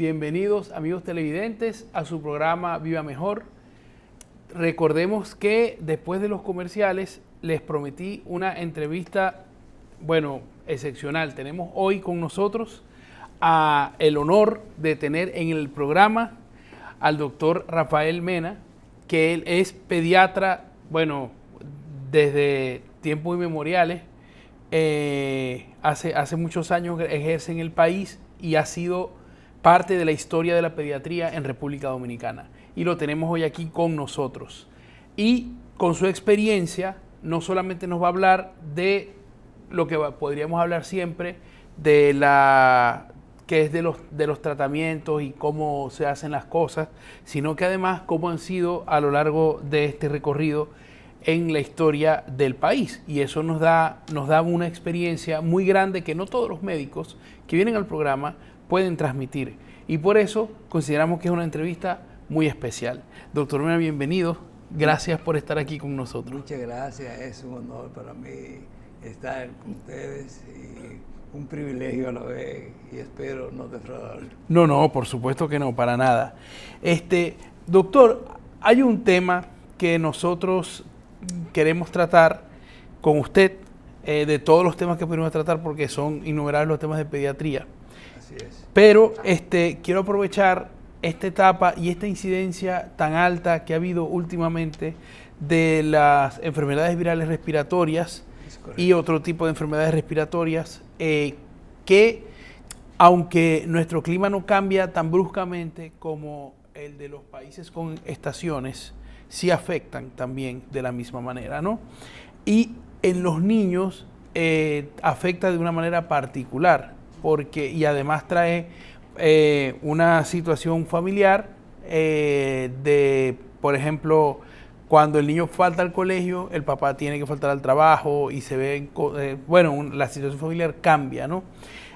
Bienvenidos, amigos televidentes, a su programa Viva Mejor. Recordemos que después de los comerciales les prometí una entrevista, excepcional. Tenemos hoy con nosotros el honor de tener en el programa al doctor Rafael Mena, que él es pediatra, desde tiempos inmemoriales. Hace muchos años ejerce en el país y ha sido parte de la historia de la pediatría en República Dominicana. Y lo tenemos hoy aquí con nosotros. Y con su experiencia, no solamente nos va a hablar de lo que podríamos hablar siempre, de los tratamientos y cómo se hacen las cosas, sino que además cómo han sido a lo largo de este recorrido en la historia del país. Y eso nos da una experiencia muy grande que no todos los médicos que vienen al programa pueden transmitir. Y por eso consideramos que es una entrevista muy especial. Doctor Mena, bienvenido. Gracias por estar aquí con nosotros. Muchas gracias. Es un honor para mí estar con ustedes y un privilegio a la vez, y espero no defraudarlo. No, por supuesto que no, para nada. Doctor, hay un tema que nosotros queremos tratar con usted, de todos los temas que podemos tratar, porque son innumerables los temas de pediatría. Así es. Pero quiero aprovechar esta etapa y esta incidencia tan alta que ha habido últimamente de las enfermedades virales respiratorias y otro tipo de enfermedades respiratorias, que aunque nuestro clima no cambia tan bruscamente como el de los países con estaciones, sí afectan también de la misma manera, ¿no? Y en los niños afecta de una manera particular, y además trae una situación familiar por ejemplo, cuando el niño falta al colegio, el papá tiene que faltar al trabajo y se ve, la situación familiar cambia, ¿no?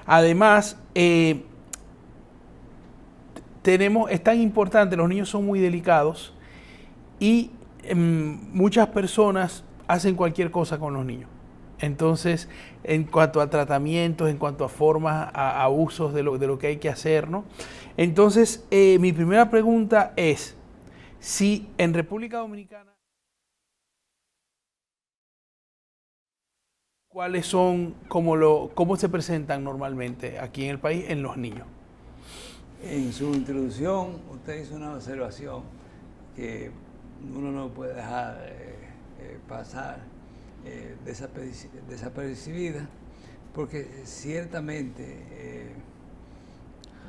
Además, es tan importante, los niños son muy delicados y muchas personas hacen cualquier cosa con los niños. Entonces, en cuanto a tratamientos, en cuanto a formas, a usos de lo que hay que hacer, ¿no? Entonces, mi primera pregunta es, si en República Dominicana, ¿cuáles son, cómo se presentan normalmente aquí en el país en los niños? En su introducción, usted hizo una observación que uno no puede dejar pasar desapercibida, porque ciertamente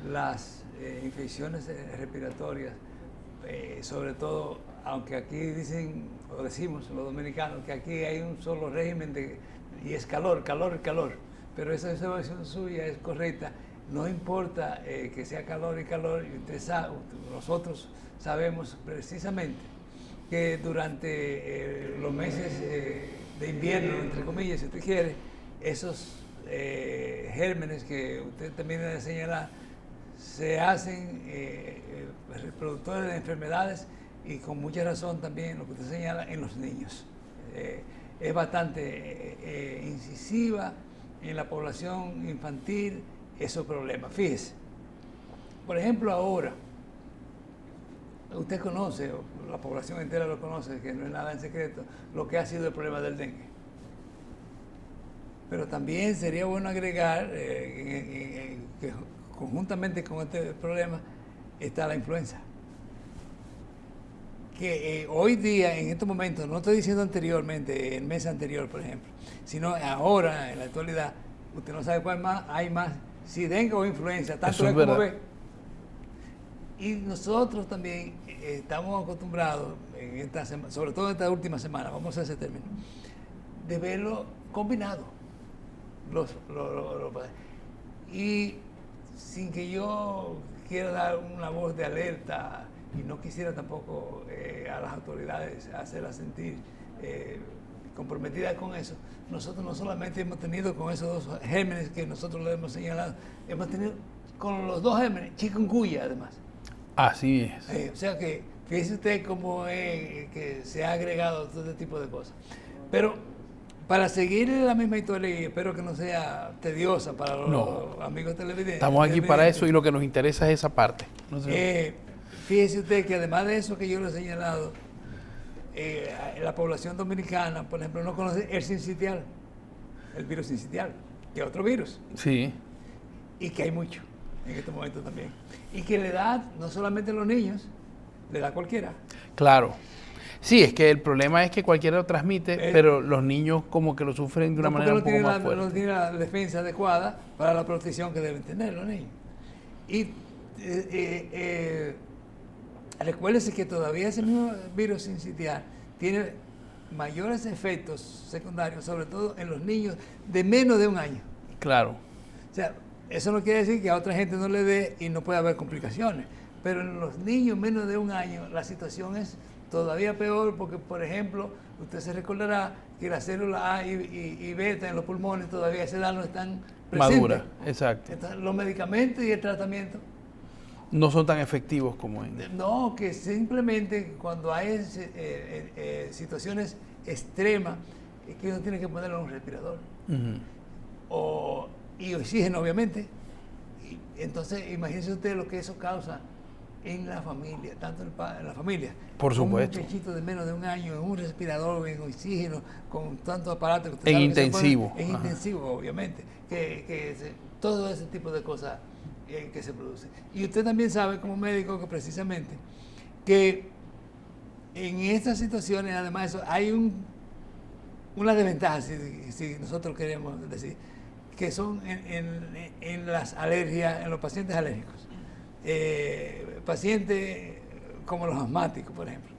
las infecciones respiratorias, sobre todo, aunque aquí dicen o decimos los dominicanos que aquí hay un solo régimen y es calor, pero esa observación suya es correcta. No importa que sea calor y nosotros sabemos precisamente que durante los meses de invierno, entre comillas, si usted quiere, esos gérmenes que usted termina de señalar se hacen reproductores de enfermedades, y con mucha razón también lo que usted señala en los niños. Es bastante incisiva en la población infantil esos problemas. Fíjese, por ejemplo, ahora, usted conoce, la población entera lo conoce, que no es nada en secreto, lo que ha sido el problema del dengue. Pero también sería bueno agregar que conjuntamente con este problema está la influenza. Que hoy día, en estos momentos, no estoy diciendo anteriormente, el mes anterior, por ejemplo, sino ahora, en la actualidad, usted no sabe cuál más, hay más, si dengue o influenza, tanto es como ve. Y nosotros también estamos acostumbrados, sobre todo en esta última semana, vamos a ese término, de verlo combinado. Y sin que yo quiera dar una voz de alerta, y no quisiera tampoco a las autoridades hacerlas sentir comprometidas con eso, nosotros no solamente hemos tenido con esos dos gérmenes que nosotros le hemos señalado, hemos tenido con los dos gérmenes chikungunya además. Así es. O sea que fíjese usted cómo que se ha agregado todo este tipo de cosas. Pero Para seguir la misma historia, y espero que no sea tediosa para los No. amigos televidentes. Estamos aquí para eso y lo que nos interesa es esa parte. No sé. Fíjese usted que además de eso que yo le he señalado, la población dominicana, por ejemplo, no conoce el sincitial, el virus sincitial, que es otro virus, Sí, y que hay mucho en este momento también. Y que le da no solamente a los niños, le da a cualquiera. claro. Sí, es que el problema es que cualquiera lo transmite, pero los niños como que lo sufren de una manera un poco más fuerte. No tiene la defensa adecuada para la protección que deben tener los niños. Y recuérdese que todavía ese mismo virus sincitial tiene mayores efectos secundarios, sobre todo en los niños de menos de un año. Claro. O sea, eso no quiere decir que a otra gente no le dé y no pueda haber complicaciones, pero en los niños menos de un año la situación es todavía peor porque, por ejemplo, usted se recordará que las células A y beta en los pulmones todavía a esa edad no están presentes. Madura, exacto. Entonces, los medicamentos y el tratamiento No son tan efectivos como en... no, que simplemente cuando hay situaciones extremas, es que uno tiene que ponerlo en un respirador. Y oxígeno, obviamente. Y entonces, imagínese usted lo que eso causa en la familia, tanto en la familia. Por supuesto. Un muchachito de menos de un año en un respirador, en oxígeno, con tanto aparato. En intensivo. En intensivo, obviamente. Todo ese tipo de cosas que se produce. Y usted también sabe como médico que precisamente que en estas situaciones, además de eso, hay una desventaja, si nosotros queremos decir, que son en las alergias, en los pacientes alérgicos. Pacientes como los asmáticos, por ejemplo.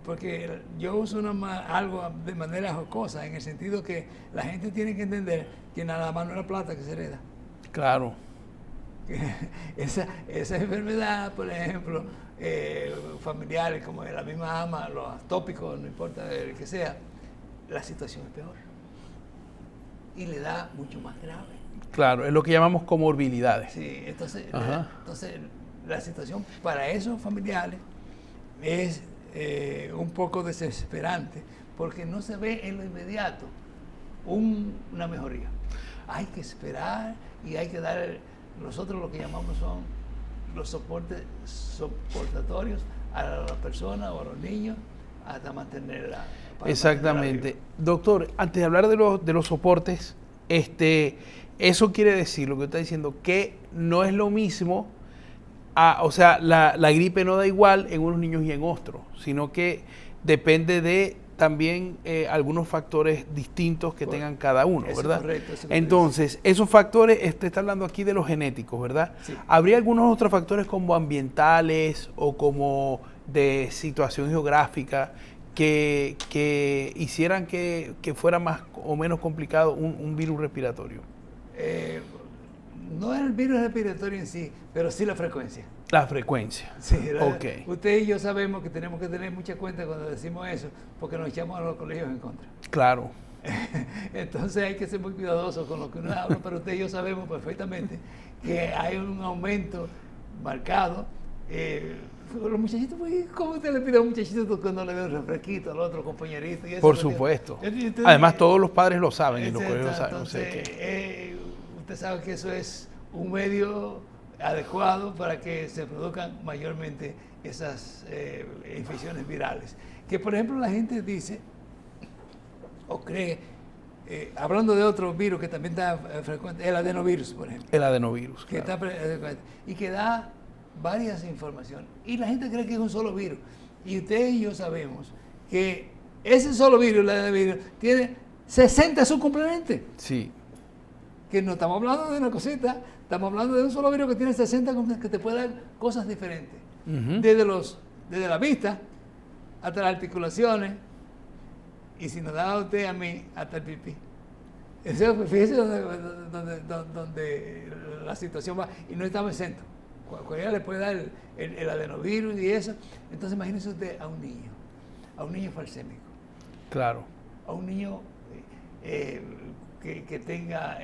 Porque yo uso algo de manera jocosa, en el sentido que la gente tiene que entender que nada más no es la plata que se hereda. Claro. Esa enfermedad, por ejemplo, familiares como la misma ama, los atópicos, no importa el que sea, la situación es peor. Y le da mucho más grave. Claro, es lo que llamamos comorbilidades. Sí, entonces la situación para esos familiares es un poco desesperante porque no se ve en lo inmediato una mejoría. Hay que esperar y hay que dar, nosotros lo que llamamos son los soportes soportatorios a la persona o a los niños hasta mantenerla. Exactamente. Doctor, antes de hablar de los soportes, eso quiere decir, lo que está diciendo, que no es lo mismo, o sea, la gripe no da igual en unos niños y en otros, sino que depende de también algunos factores distintos que tengan cada uno, ¿verdad? Correcto, eso Entonces, esos factores, está hablando aquí de los genéticos, ¿verdad? Sí. ¿Habría algunos otros factores como ambientales o como de situación geográfica que hicieran que fuera más o menos complicado un virus respiratorio? No es el virus respiratorio en sí, pero sí la frecuencia. La frecuencia. Sí, Ok. Usted y yo sabemos que tenemos que tener mucha cuenta cuando decimos eso, porque nos echamos a los colegios en contra. Claro. Entonces hay que ser muy cuidadoso con lo que uno habla, pero usted y yo sabemos perfectamente que hay un aumento marcado. Los muchachitos, ¿cómo usted le pide a un muchachito cuando le ve un refresquito al otro compañerito? Y eso Por supuesto. Además, todos los padres lo saben y los colegios lo saben. Entonces, usted sabe que eso es un medio adecuado para que se produzcan mayormente esas infecciones virales. Que, por ejemplo, la gente dice o cree, hablando de otro virus que también está frecuente, el adenovirus, por ejemplo. El adenovirus, Que claro. está frecuente y que da varias informaciones. Y la gente cree que es un solo virus. Y usted y yo sabemos que ese solo virus, el adenovirus, tiene 60 subcomponentes. Sí. Que no estamos hablando de una cosita, estamos hablando de un solo virus que tiene 60 componentes que te puede dar cosas diferentes. Desde la vista hasta las articulaciones, y si nos da a usted a mí, hasta el pipí. Fíjese donde la situación va, y no estamos exentos. Cualquiera le puede dar el adenovirus y eso. Entonces imagínese usted a un niño falsémico. Claro. A un niño que tenga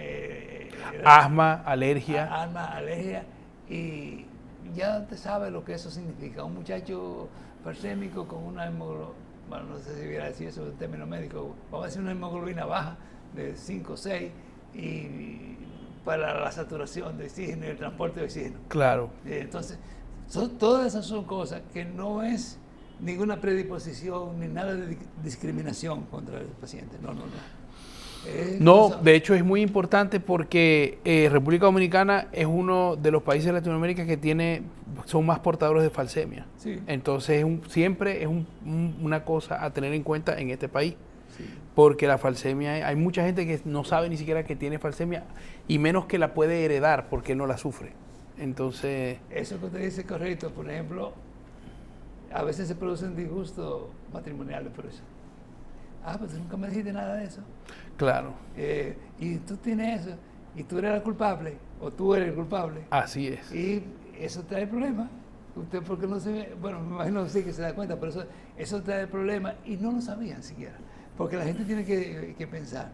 asma, alergia. Alergia, y ya usted sabe lo que eso significa. Un muchacho falsémico con una bueno, no sé si hubiera decir eso en términos médicos, vamos a decir una hemoglobina baja de 5 o 6 y para la saturación de oxígeno y el transporte de oxígeno. Claro. Entonces, todas esas son cosas que no es ninguna predisposición ni nada de discriminación contra el paciente. No. No, de hecho es muy importante porque República Dominicana es uno de los países de Latinoamérica que son más portadores de falsemia. Sí. Entonces siempre es una cosa a tener en cuenta en este país. Sí. Porque la falsemia, hay mucha gente que no sabe ni siquiera que tiene falsemia y menos que la puede heredar porque no la sufre. Entonces... Eso que usted dice es correcto. Por ejemplo, a veces se producen disgustos matrimoniales por eso. Pues tú nunca me dijiste nada de eso. Claro. Y tú tienes eso, y tú eres la culpable, o tú eres el culpable. Así es. Y eso trae problemas. Usted, porque no se ve, bueno, me imagino que sí que se da cuenta, pero eso trae problemas y no lo sabían siquiera. Porque la gente tiene que pensar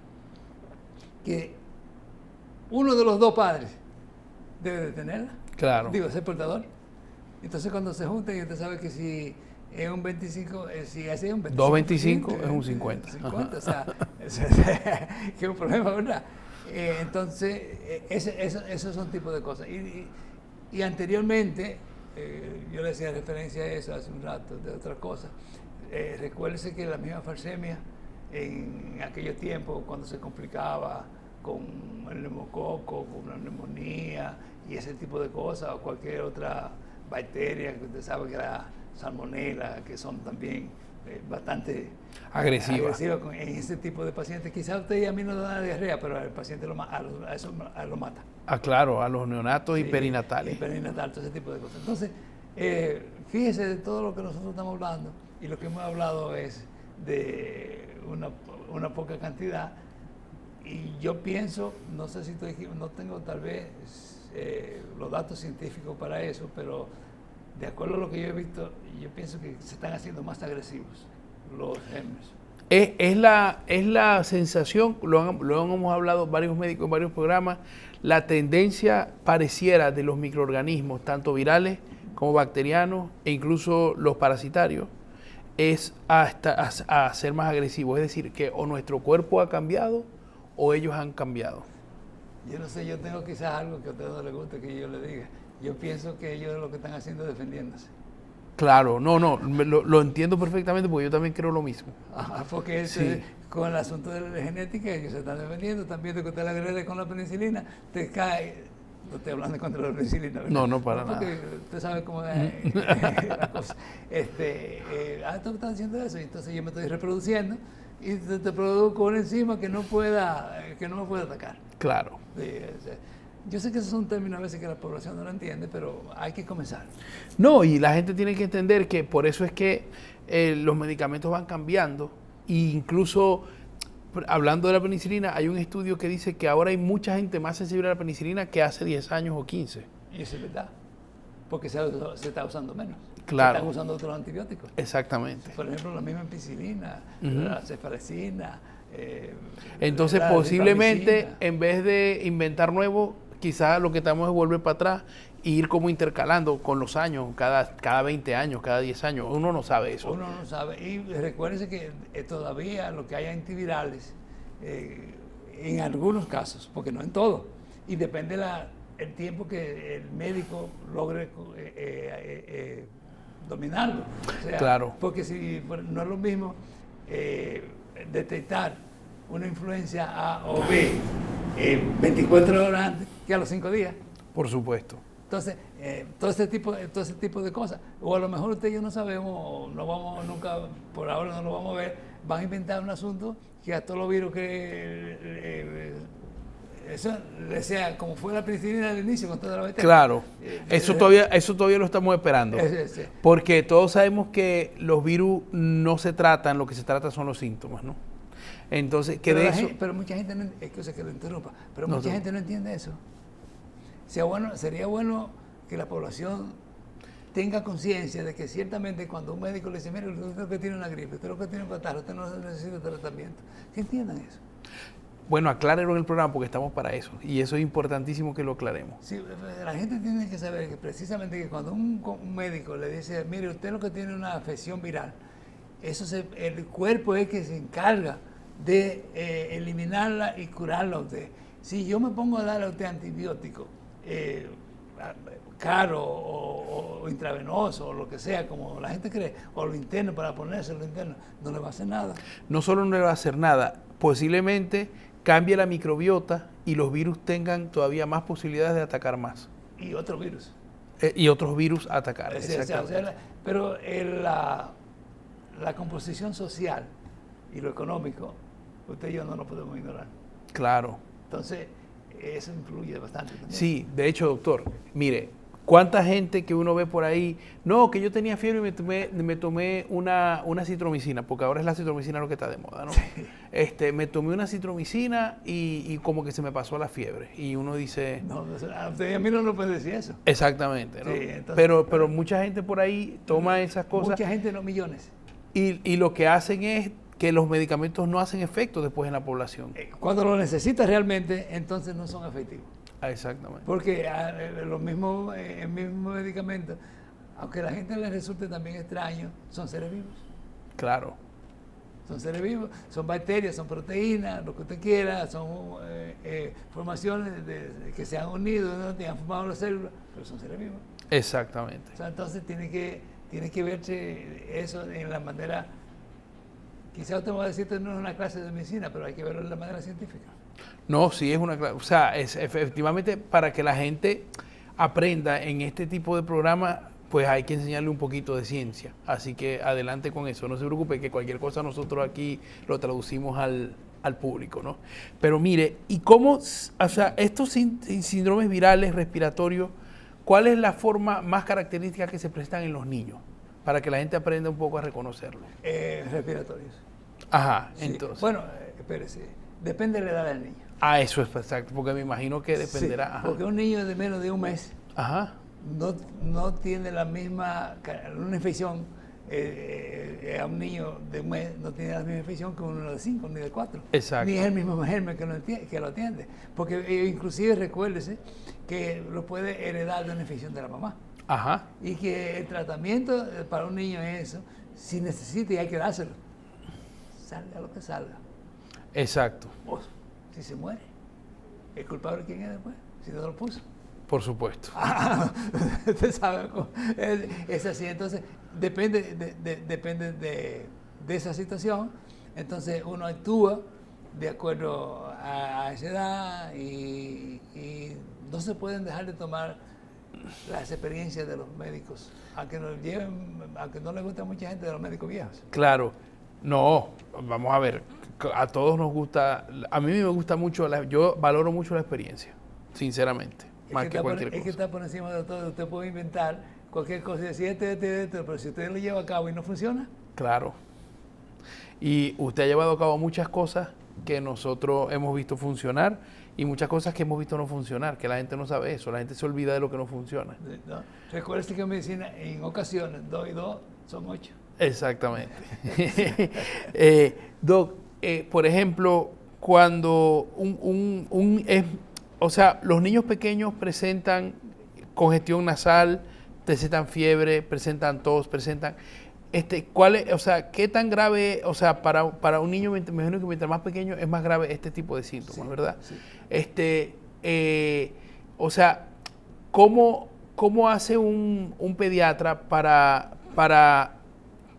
que uno de los dos padres debe de tenerla. Claro. Digo, ser portador. Entonces cuando se juntan y usted sabe que si es un 25, si es un 25, 2.25 es un 50. 50, o sea, que es un problema, ¿verdad? Entonces, esos son tipos de cosas. Y anteriormente, yo le hacía referencia a eso hace un rato, de otras cosas. Recuérdese que la misma falsemia, en aquellos tiempos, cuando se complicaba con el neumococo, con la neumonía y ese tipo de cosas, o cualquier otra bacteria que usted sabe que era salmonela, que son también bastante agresivas en ese tipo de pacientes. Quizás usted y a mí no da diarrea, pero al paciente lo mata. Claro, a los neonatos y perinatales. Y perinatal, todo ese tipo de cosas. Entonces, fíjese de todo lo que nosotros estamos hablando, y lo que hemos hablado es de una poca cantidad, y yo pienso, no sé si no tengo tal vez los datos científicos para eso, pero de acuerdo a lo que yo he visto, yo pienso que se están haciendo más agresivos los gérmenes. Es la sensación, lo hemos hablado varios médicos en varios programas, la tendencia pareciera de los microorganismos, tanto virales como bacterianos e incluso los parasitarios, es a ser más agresivos. Es decir, que o nuestro cuerpo ha cambiado o ellos han cambiado. Yo no sé, yo tengo quizás algo que a usted no le guste que yo le diga. Yo pienso que ellos lo que están haciendo es defendiéndose. Claro, lo entiendo perfectamente porque yo también creo lo mismo. Porque con el asunto de la genética ellos se están defendiendo. También de que usted la agrede con la penicilina, te cae. No estoy hablando contra la penicilina, ¿verdad? No, para nada. Porque usted sabe cómo es la cosa. Tú estás haciendo eso, y entonces yo me estoy reproduciendo y te produzco una enzima que no me pueda atacar. Claro. Yo sé que esos son términos a veces que la población no lo entiende, pero hay que comenzar. No, y la gente tiene que entender que por eso es que los medicamentos van cambiando. E incluso, hablando de la penicilina, hay un estudio que dice que ahora hay mucha gente más sensible a la penicilina que hace 10 años o 15. Y eso es verdad, porque se está usando menos. Claro. Se están usando otros antibióticos. Exactamente. Por ejemplo, la misma ampicilina, la cefarecina. Entonces, posiblemente, en vez de inventar nuevo, quizás lo que estamos es volver para atrás e ir como intercalando con los años, cada 20 años, cada 10 años. Uno no sabe eso. Uno no sabe. Y recuérdense que todavía lo que hay antivirales, en algunos casos, porque no en todos, y depende el tiempo que el médico logre dominarlo. O sea, claro. Porque no es lo mismo detectar una influencia A o B 24 horas antes que a los 5 días. Por supuesto. Entonces, todo ese tipo de cosas. O a lo mejor usted y yo no sabemos, no vamos nunca, por ahora no lo vamos a ver, van a inventar un asunto que a todos los virus que eso sea como fue la penicilina al inicio con toda la bacteria. Claro, eso todavía lo estamos esperando. Sí. Porque todos sabemos que los virus no se tratan, lo que se trata son los síntomas, ¿no? Entonces, pero mucha gente no, excusa que lo interrumpa, pero mucha gente no entiende eso. Sería bueno que la población tenga conciencia de que ciertamente cuando un médico le dice, mire, usted lo que tiene una gripe, usted lo que tiene un catarro, usted no necesita tratamiento, que entiendan eso. Bueno, aclárelo en el programa porque estamos para eso y eso es importantísimo que lo aclaremos. Sí, la gente tiene que saber que precisamente que cuando un médico le dice, mire, usted lo que tiene una afección viral el cuerpo es que se encarga de eliminarla y curarla a usted. Si yo me pongo a darle a usted antibiótico caro o intravenoso o lo que sea, como la gente cree, o lo interno para ponerse lo interno, no le va a hacer nada. No solo no le va a hacer nada, posiblemente cambie la microbiota y los virus tengan todavía más posibilidades de atacar más. Y otros virus. Y otros virus atacar. Pero la composición social y lo económico, usted y yo no lo podemos ignorar. Claro. Entonces, eso influye bastante también. Sí, de hecho, doctor, mire, ¿cuánta gente que uno ve por ahí? No, que yo tenía fiebre y me tomé una citromicina, porque ahora es la citromicina lo que está de moda, ¿no? Sí. Me tomé una citromicina y como que se me pasó la fiebre. Y uno dice... No, a mí no puede decir eso. Exactamente, ¿no? Sí, entonces, pero mucha gente por ahí toma esas cosas. Mucha gente, no millones. Y lo que hacen es que los medicamentos no hacen efecto después en la población. Cuando lo necesitas realmente, entonces no son efectivos. Exactamente. Porque los mismos medicamentos, aunque a la gente les resulte también extraño, son seres vivos. Claro. Son seres vivos, son bacterias, son proteínas, lo que usted quiera, son formaciones que se han unido, ¿no? Que han formado las células, pero son seres vivos. Exactamente. O sea, entonces tiene que verse eso en la manera... Quizá usted me va a decir que no es una clase de medicina, pero hay que verlo de la manera científica. No, sí es una clase. O sea, es efectivamente para que la gente aprenda en este tipo de programa, pues hay que enseñarle un poquito de ciencia. Así que adelante con eso. No se preocupe que cualquier cosa nosotros aquí lo traducimos al público, ¿no? Pero mire, ¿y cómo, o sea, estos síndromes virales respiratorios, cuál es la forma más característica que se presentan en los niños? Para que la gente aprenda un poco a reconocerlo. Respiratorios. Ajá, sí. Entonces. Bueno, espérese, depende de la edad del niño. Eso es exacto, porque me imagino que dependerá. Sí, porque un niño de menos de un mes no tiene la misma, una infección, a un niño de un mes no tiene la misma infección que uno de 5 ni de 4. Exacto. Ni es el mismo germen que lo atiende. Porque inclusive recuérdese que lo puede heredar de una infección de la mamá. Ajá. Y que el tratamiento para un niño es eso, si necesita y hay que dárselo, salga lo que salga. Exacto. O si se muere, ¿el culpable quién es después? Si no lo puso. Por supuesto. Usted sabe cómo es así. Entonces, depende de esa situación. Entonces, uno actúa de acuerdo a esa edad y no se pueden dejar de tomar las experiencias de los médicos, aunque no les gusta a mucha gente de los médicos viejos. Claro, no, vamos a ver, a todos nos gusta, a mí me gusta mucho, yo valoro mucho la experiencia, sinceramente, más que cualquier cosa. Es que está por encima de todo, usted puede inventar cualquier cosa y decir esto, pero si usted lo lleva a cabo y no funciona. Claro, y usted ha llevado a cabo muchas cosas que nosotros hemos visto funcionar y muchas cosas que hemos visto no funcionar, que la gente no sabe eso, la gente se olvida de lo que no funciona. ¿No? Recuerde que en medicina, en ocasiones, 2 y 2 son 8. Exactamente. Doc, por ejemplo, cuando o sea, los niños pequeños presentan congestión nasal, presentan fiebre, presentan tos, presentan... ¿cuál es, o sea, qué tan grave, o sea, para un niño, me imagino que mientras más pequeño es más grave este tipo de síntomas, sí, ¿verdad? Sí. O sea, ¿cómo hace un pediatra para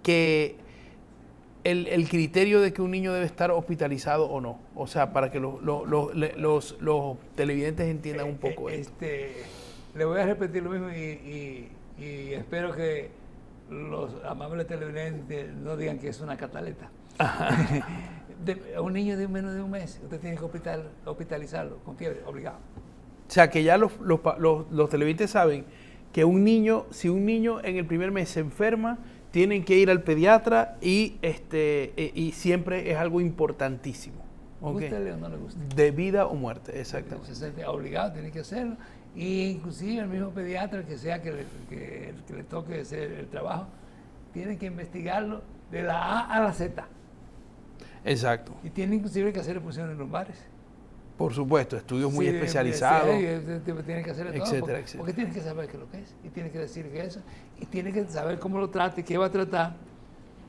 que el criterio de que un niño debe estar hospitalizado o no? O sea, para que los televidentes entiendan un poco esto. Le voy a repetir lo mismo y espero que los amables televidentes no digan que es una cataleta. Un niño de menos de un mes, usted tiene que hospitalizarlo con fiebre, obligado. O sea, que ya los televidentes saben que si un niño en el primer mes se enferma, tienen que ir al pediatra y siempre es algo importantísimo. ¿Okay? ¿Guste o no le gusta? De vida o muerte, exactamente. Entonces, obligado, tiene que hacerlo. Y inclusive el mismo pediatra, el que sea que le toque hacer el trabajo, tiene que investigarlo de la A a la Z. Exacto. Y tiene inclusive que hacer punciones lumbares. Por supuesto, estudios muy especializados. Tiene que hacerle todo, etcétera, etcétera. Porque tiene que saber qué es lo que es, y tiene que decir qué es eso, y tiene que saber cómo lo trata y qué va a tratar,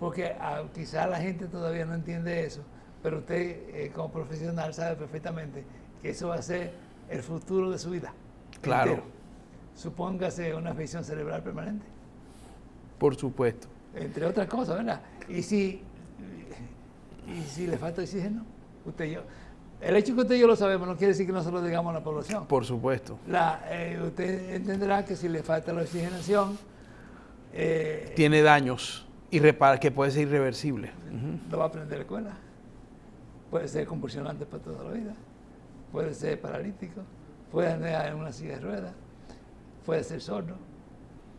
porque quizá la gente todavía no entiende eso, pero usted como profesional sabe perfectamente que eso va a ser el futuro de su vida. Claro. Entero. Supóngase una afección cerebral permanente. Por supuesto. Entre otras cosas, ¿verdad? Y si le falta oxígeno, el hecho que usted y yo lo sabemos no quiere decir que no se lo digamos a la población. Por supuesto. Usted entenderá que si le falta la oxigenación... tiene daños que puede ser irreversible. No va a aprender la escuela. Puede ser convulsionante para toda la vida. Puede ser paralítico. Puede andar en una silla de ruedas. Puede ser sordo.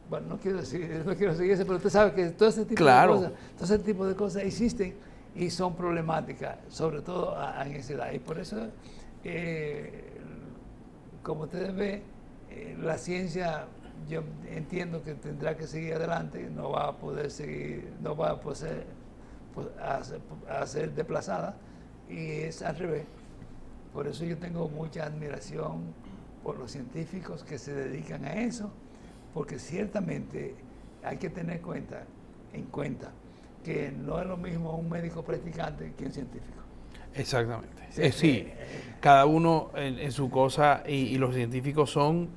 Bueno, no quiero seguir eso, pero usted sabe que todo ese tipo de cosas existen y son problemáticas, sobre todo en esa edad. Y por eso, como ustedes ven, la ciencia, yo entiendo que tendrá que seguir adelante, no va a poder ser desplazada, y es al revés. Por eso yo tengo mucha admiración por los científicos que se dedican a eso, porque ciertamente hay que tener en cuenta que no es lo mismo un médico practicante que un científico. Exactamente. Sí, cada uno en su cosa, y los científicos son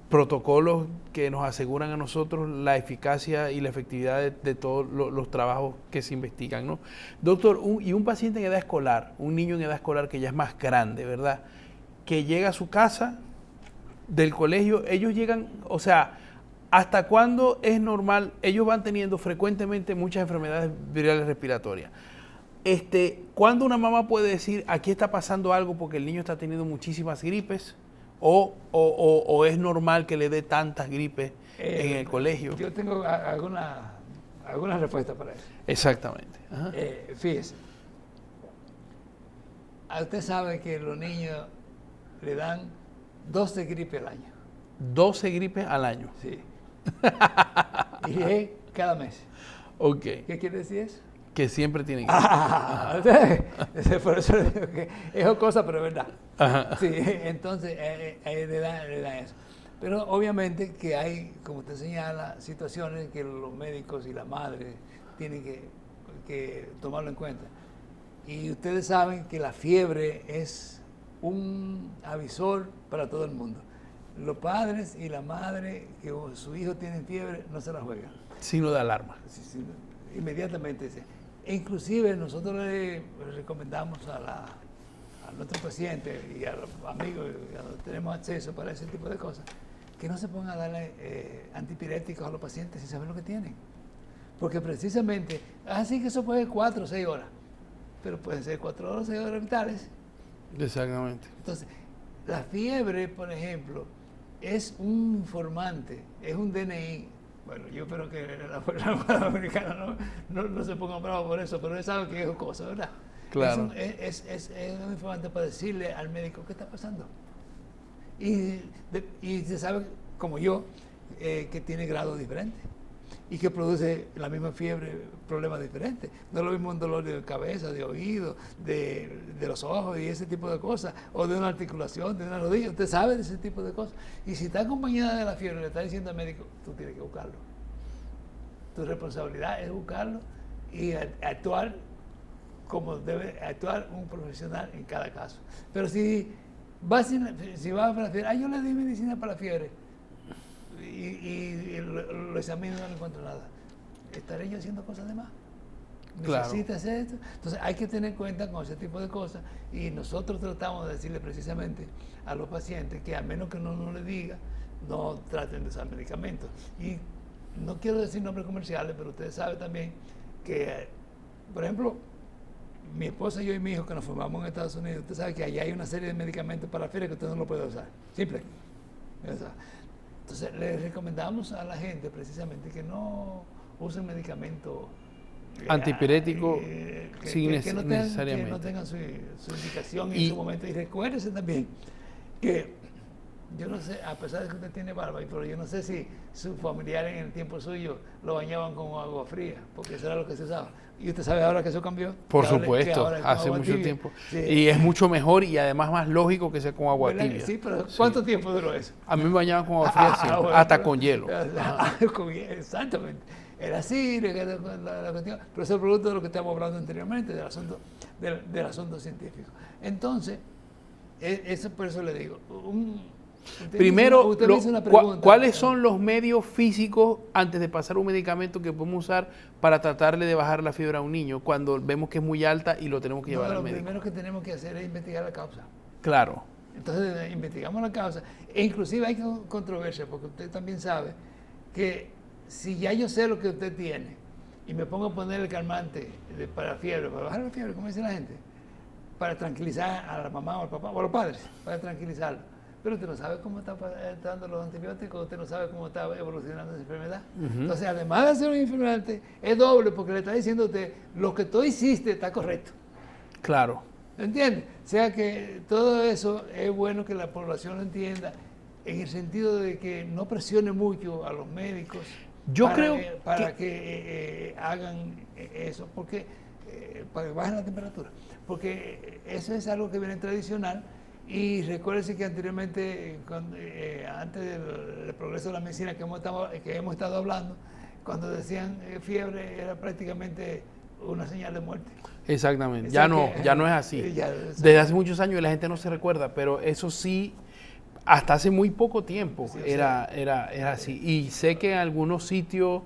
protocolos que nos aseguran a nosotros la eficacia y la efectividad de todos los trabajos que se investigan, ¿no? Doctor, un paciente en edad escolar, un niño en edad escolar que ya es más grande, ¿verdad?, que llega a su casa del colegio, ellos llegan, o sea, ¿hasta cuándo es normal? Ellos van teniendo frecuentemente muchas enfermedades virales respiratorias. ¿Cuándo una mamá puede decir, aquí está pasando algo porque el niño está teniendo muchísimas gripes? ¿O es normal que le dé tantas gripes en el colegio? Yo tengo alguna respuesta para eso. Exactamente. Fíjese, usted sabe que los niños le dan 12 gripes al año. 12 gripes al año. Sí. Y es cada mes. Ok. ¿Qué quiere decir eso? Que siempre tienen gripe. Por eso le digo que es cosa, pero es verdad. Ajá. Sí, entonces le dan eso. Pero obviamente que hay, como usted señala, situaciones que los médicos y la madre tienen que tomarlo en cuenta. Y ustedes saben que la fiebre es un avisor para todo el mundo. Los padres y la madre que su hijo tiene fiebre no se la juegan. Signo de alarma. Sí, inmediatamente. E inclusive nosotros le recomendamos a nuestros pacientes y a los amigos a los que tenemos acceso para ese tipo de cosas, que no se pongan a darle antipiréticos a los pacientes sin saber lo que tienen. Porque precisamente, así que eso puede ser 4 o 6 horas, pero pueden ser 4 horas o 6 horas vitales. Exactamente. Entonces, la fiebre, por ejemplo, es un informante, es un DNI. Bueno, yo espero que la Fuerza Armada Americana no se ponga bravo por eso, pero él sabe que es cosa, ¿verdad? Claro. Es un informante para decirle al médico qué está pasando. Y se sabe, como yo, que tiene grados diferentes y que produce la misma fiebre, problemas diferentes. No es lo mismo un dolor de cabeza, de oído, de los ojos y ese tipo de cosas, o de una articulación, de una rodilla. Usted sabe de ese tipo de cosas. Y si está acompañada de la fiebre, le está diciendo al médico, tú tienes que buscarlo. Tu responsabilidad es buscarlo y actuar como debe actuar un profesional en cada caso. Pero si va para la fiebre, yo le di medicina para la fiebre, y lo examino y no le encuentro nada, ¿estaré yo haciendo cosas de más? ¿Necesita hacer esto? Entonces hay que tener cuenta con ese tipo de cosas, y nosotros tratamos de decirle precisamente a los pacientes que, a menos que no le diga, no traten de usar medicamentos. Y no quiero decir nombres comerciales, pero ustedes saben también que, por ejemplo, mi esposa, yo y mi hijo, que nos formamos en Estados Unidos, usted sabe que allá hay una serie de medicamentos para la fiebre que usted no lo puede usar. Simple. Entonces, le recomendamos a la gente precisamente que no usen medicamentos antipiréticos necesariamente. Que no tengan su indicación en su momento. Y recuérdese también que, yo no sé, a pesar de que usted tiene barba, pero yo no sé si sus familiares en el tiempo suyo lo bañaban con agua fría, porque eso era lo que se usaba. Y usted sabe ahora que eso cambió. Por supuesto, hace mucho tiempo. Sí. Y es mucho mejor y además más lógico que sea con agua tibia. Sí, pero ¿cuánto tiempo duró eso? A mí me bañaban con agua fría siempre, bueno, hasta con hielo. Exactamente. era así, la cuestión, pero eso es producto de lo que estamos hablando anteriormente, del asunto científico. Entonces, eso por eso le digo, primero, usted me hizo una pregunta. ¿cuáles son los medios físicos antes de pasar un medicamento que podemos usar para tratarle de bajar la fiebre a un niño cuando vemos que es muy alta y lo tenemos que llevar al médico? Lo primero que tenemos que hacer es investigar la causa. Claro. Entonces investigamos la causa. E inclusive hay controversia, porque usted también sabe que si ya yo sé lo que usted tiene y me pongo a poner el calmante para fiebre, para bajar la fiebre, como dice la gente, para tranquilizar a la mamá o al papá o a los padres, para tranquilizarlo. Pero usted no sabe cómo está dando los antibióticos, usted no sabe cómo está evolucionando esa enfermedad. Entonces, además de ser un enfermante, es doble porque le está diciendo a usted, lo que tú hiciste está correcto. Claro. ¿Entiende? O sea que todo eso es bueno que la población lo entienda en el sentido de que no presione mucho a los médicos para que hagan eso, porque para que bajen la temperatura, porque eso es algo que viene tradicional. Y recuérdense que anteriormente, antes del progreso de la medicina que hemos estado hablando, cuando decían fiebre era prácticamente una señal de muerte. Exactamente, ya no es así. Desde hace muchos años la gente no se recuerda, pero eso sí, hasta hace muy poco tiempo era así. Y sé que en algunos sitios,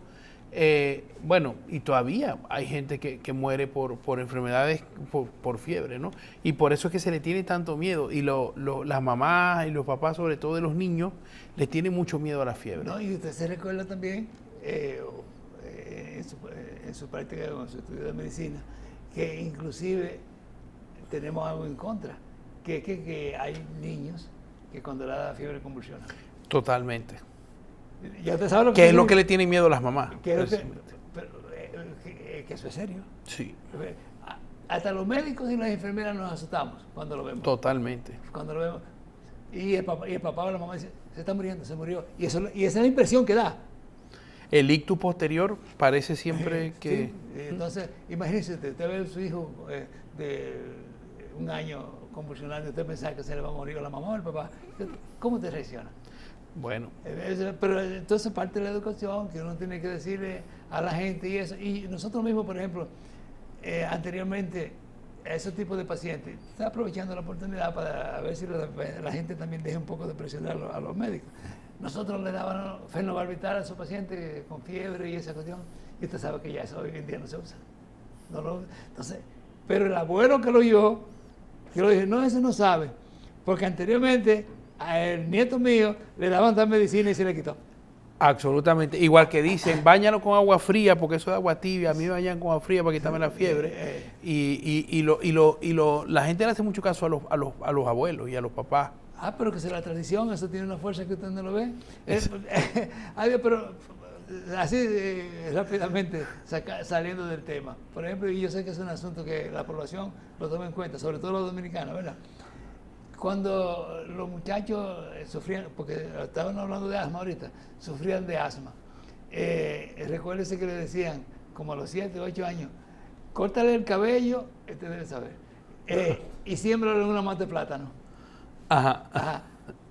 bueno, y todavía hay gente que muere por enfermedades, por fiebre, ¿no? Y por eso es que se le tiene tanto miedo. Y las mamás y los papás, sobre todo de los niños, les tienen mucho miedo a la fiebre. No, y usted se recuerda también, en su práctica, en su estudio de medicina, que inclusive tenemos algo en contra, que hay niños que cuando le da fiebre convulsionan. Totalmente. Ya usted sabe lo que es lo que le tienen miedo a las mamás. Que eso es serio. Sí. Hasta los médicos y las enfermeras nos asustamos cuando lo vemos. Totalmente. Cuando lo vemos. Y el papá o la mamá dice, se está muriendo, se murió. Y esa es la impresión que da. El ictus posterior parece siempre que... Sí. Entonces, imagínese, usted ve a su hijo de un año convulsionando y usted piensa que se le va a morir a la mamá o al papá. ¿Cómo te reacciona? Bueno. Pero entonces parte de la educación que uno tiene que decirle a la gente y eso. Y nosotros mismos, por ejemplo, anteriormente, a ese tipo de pacientes, está aprovechando la oportunidad para ver si la gente también deje un poco de presionar a los médicos. Nosotros le dábamos fenobarbital a esos pacientes con fiebre y esa cuestión, y usted sabe que ya eso hoy en día no se usa. Entonces, pero el abuelo que lo oyó, que lo dije, no, ese no sabe, porque anteriormente al nieto mío le daban tal medicina y se le quitó. Absolutamente. Igual que dicen, báñalo con agua fría porque eso es agua tibia. A mí me bañan con agua fría para quitarme la fiebre. La gente le hace mucho caso a los abuelos y a los papás. Pero que es la tradición, eso tiene una fuerza que usted no lo ve. Pero así rápidamente, saliendo del tema. Por ejemplo, y yo sé que es un asunto que la población lo toma en cuenta, sobre todo los dominicanos, ¿verdad? Cuando los muchachos sufrían, porque estaban hablando de asma ahorita, sufrían de asma. Recuérdese que le decían, como a los 7, 8 años, córtale el cabello, este debe saber, y siémbralo en una mata de plátano. Ajá.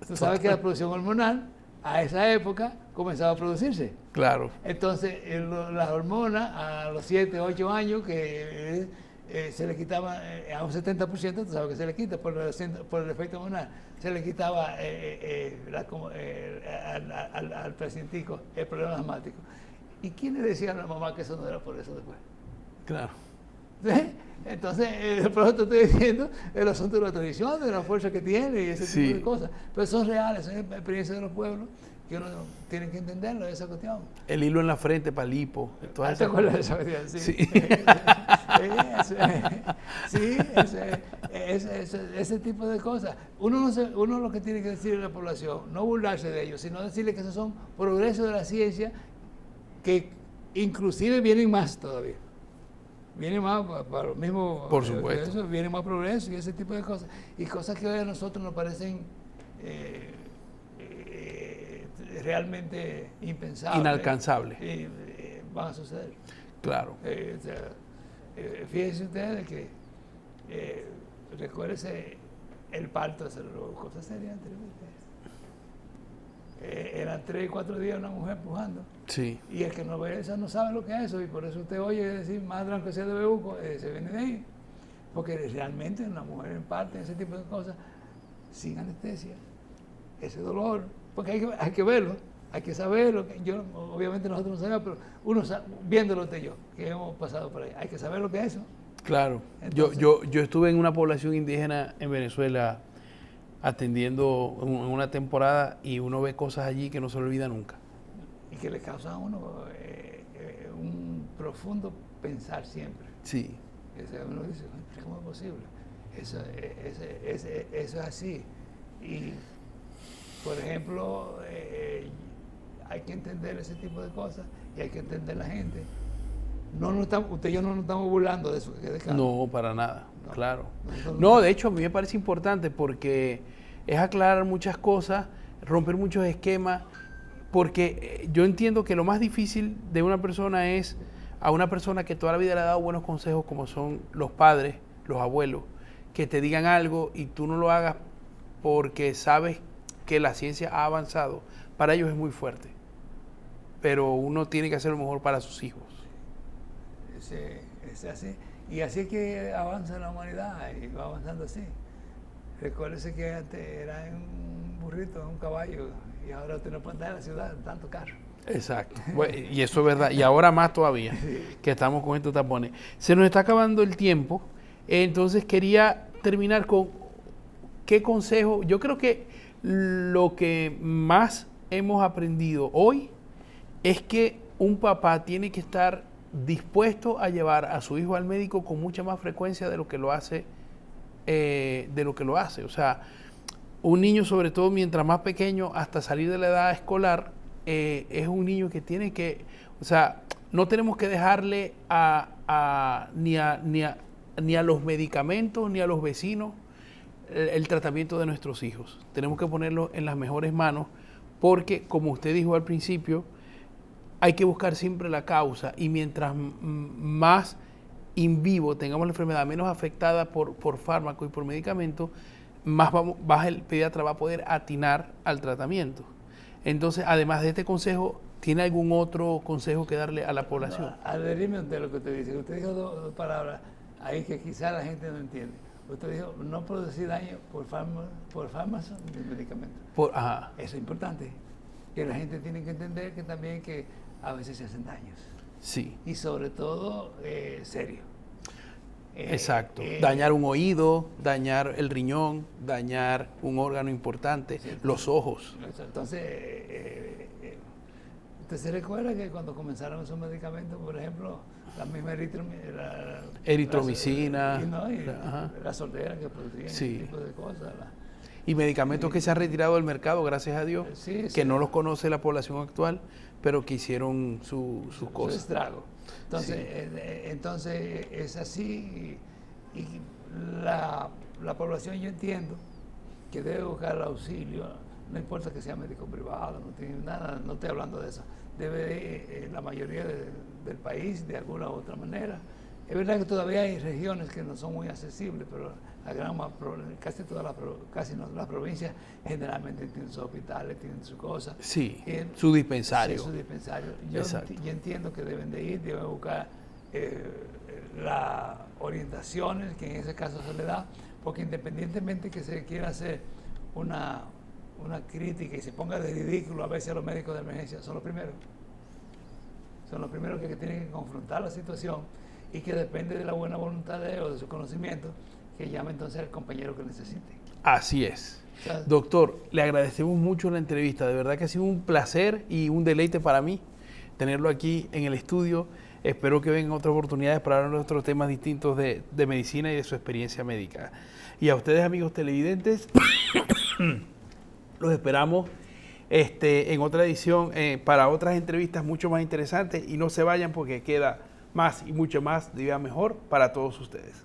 Tú sabes que la producción hormonal, a esa época, comenzaba a producirse. Claro. Entonces, las hormonas, a los 7, 8 años, que se le quitaba a un 70%, tú sabes que se le quita por el efecto hormonal, se le quitaba al pacientico el problema asmático. ¿Y quién le decía a la mamá que eso no era por eso después? Claro. ¿Sí? Entonces, por eso te estoy diciendo el asunto de la tradición, de la fuerza que tiene y ese tipo de cosas. Pero son reales, son experiencias de los pueblos que uno tiene que entenderlo, esa cuestión. El hilo en la frente para el hipo. ¿Te acuerdas de esa cuestión? Sí. Sí. Ese tipo de cosas. Uno lo que tiene que decirle a la población, no burlarse de ellos, sino decirle que esos son progresos de la ciencia que inclusive vienen más todavía. Viene más para lo mismo. Por supuesto. Viene más progreso y ese tipo de cosas. Y cosas que hoy a nosotros nos parecen realmente impensables. Inalcanzables. Van a suceder. Claro. Fíjense ustedes que recuérdese el parto, cosas serias anteriormente. eran 3 y 4 días una mujer empujando. Sí. Y el que no ve eso no sabe lo que es eso, y por eso usted oye decir más que sea de bebuco, se viene de ahí. Porque realmente una mujer en parte, ese tipo de cosas, sin anestesia, ese dolor, porque hay que verlo, hay que saberlo. Yo, obviamente nosotros no sabemos, pero uno sabe, viéndolo usted y yo, que hemos pasado por ahí, hay que saber lo que es eso. Claro. Entonces, yo estuve en una población indígena en Venezuela atendiendo en una temporada y uno ve cosas allí que no se le olvida nunca. Y que le causa a uno un profundo pensar siempre. Sí. Uno dice, ¿cómo es posible? Eso es así. Y, por ejemplo, hay que entender ese tipo de cosas y hay que entender la gente. Usted y yo no nos estamos burlando de eso. Que quede claro. No, para nada, No. claro. Nosotros No, de hecho, a mí me parece importante porque es aclarar muchas cosas, romper muchos esquemas, porque yo entiendo que lo más difícil de una persona es a una persona que toda la vida le ha dado buenos consejos, como son los padres, los abuelos, que te digan algo y tú no lo hagas porque sabes que la ciencia ha avanzado. Para ellos es muy fuerte, pero uno tiene que hacer lo mejor para sus hijos. Es así. Y así es que avanza la humanidad y va avanzando así. Recuérdese que antes era en un burrito, en un caballo, y ahora usted no puede andar en la ciudad en tanto carro. Exacto. Bueno, y eso es verdad. Y ahora más todavía, que estamos con estos tapones. Se nos está acabando el tiempo. Entonces quería terminar con qué consejo. Yo creo que lo que más hemos aprendido hoy es que un papá tiene que estar dispuesto a llevar a su hijo al médico con mucha más frecuencia de lo que lo hace. O sea, un niño, sobre todo mientras más pequeño, hasta salir de la edad escolar, es un niño que tiene que, o sea, no tenemos que dejarle ni a los medicamentos ni a los vecinos el tratamiento de nuestros hijos. Tenemos que ponerlo en las mejores manos porque, como usted dijo al principio, hay que buscar siempre la causa y mientras más in vivo tengamos la enfermedad menos afectada por fármaco y por medicamento, más el pediatra va a poder atinar al tratamiento. Entonces, además de este consejo, ¿tiene algún otro consejo que darle a la población? No, adherirme ante lo que usted dice. Usted dijo dos palabras ahí que quizá la gente no entiende. Usted dijo no producir daño por fármacos ni medicamentos. Ajá. Eso es importante. Que la gente tiene que entender que también que a veces se hacen daños. Sí. Y sobre todo, serio. Exacto. Dañar un oído, dañar el riñón, dañar un órgano importante, sí, los ojos. Entonces, ¿usted se recuerda que cuando comenzaron esos medicamentos, por ejemplo, la misma eritromicina, la soltera que producían sí, ese tipo de cosas? Y medicamentos que se han retirado del mercado, gracias a Dios, sí, que no los conoce la población actual, pero que hicieron sus cosas. Su estrago. Entonces, sí, entonces es así y la población, yo entiendo que debe buscar el auxilio, no importa que sea médico privado, no tiene nada, no estoy hablando de eso, debe la mayoría del país de alguna u otra manera. Es verdad que todavía hay regiones que no son muy accesibles, pero casi las provincias generalmente tienen sus hospitales, tienen sus cosas. Sí, su dispensario. Sí, su dispensario. Yo entiendo que deben de ir, deben buscar las orientaciones que en ese caso se le da, porque independientemente que se quiera hacer una crítica y se ponga de ridículo a veces a los médicos de emergencia, son los primeros. Son los primeros que tienen que confrontar la situación y que depende de la buena voluntad de ellos o de su conocimiento, que llame entonces al compañero que necesite. Así es. Doctor, le agradecemos mucho la entrevista. De verdad que ha sido un placer y un deleite para mí tenerlo aquí en el estudio. Espero que vengan otras oportunidades para hablar de otros temas distintos de medicina y de su experiencia médica. Y a ustedes, amigos televidentes, los esperamos en otra edición para otras entrevistas mucho más interesantes. Y no se vayan porque queda más y mucho más de Vida Mejor para todos ustedes.